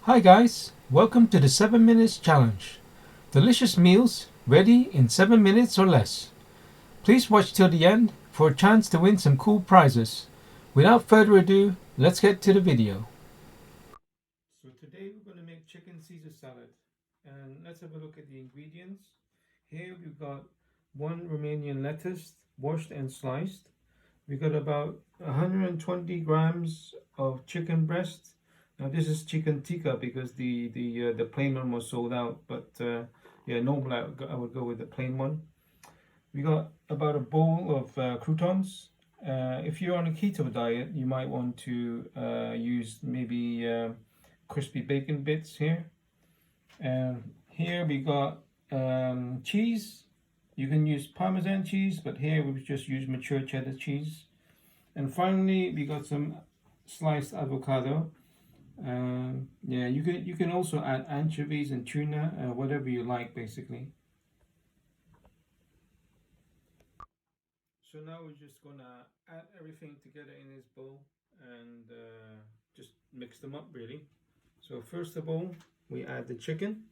Hi guys, welcome to the 7 Minutes Challenge. Delicious meals ready in 7 minutes or less. Please watch till the end for a chance to win some cool prizes. Without further ado, let's get to the video. So today we're going to make chicken Caesar salad. And let's have a look at the ingredients. Here we've got 1 Romanian lettuce washed and sliced. We've got about 120 grams of chicken breast. Now this is chicken tikka because the plain one was sold out, but yeah, normally I would go with the plain one. We got about a bowl of croutons. If you're on a keto diet, you might want to use maybe crispy bacon bits here. And here we got cheese. You can use Parmesan cheese, but here we just use mature cheddar cheese. And finally, we got some sliced avocado. Yeah, you can also add anchovies and tuna, whatever you like, basically. So now we're just gonna add everything together in this bowl and just mix them up, really. So first of all, we add the chicken.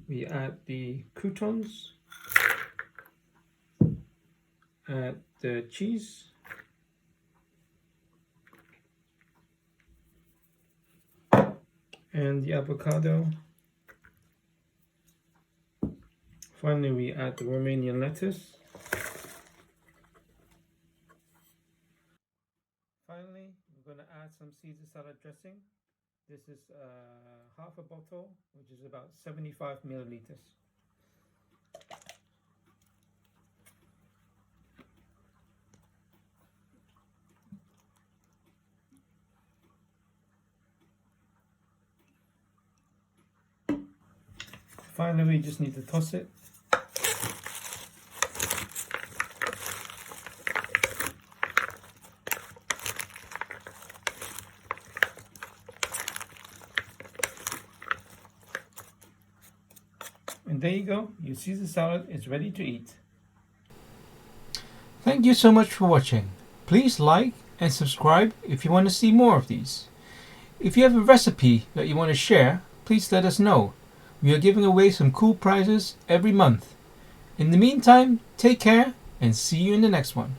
We add the croutons. Add the cheese. And the avocado. Finally, we add the Romanian lettuce. Finally, we're going to add some Caesar salad dressing. This is half a bottle, which is about 75 milliliters. Finally, we just need to toss it. And there you go, your Caesar salad is ready to eat. Thank you so much for watching. Please like and subscribe if you want to see more of these. If you have a recipe that you want to share, please let us know. We are giving away some cool prizes every month. In the meantime, take care and see you in the next one.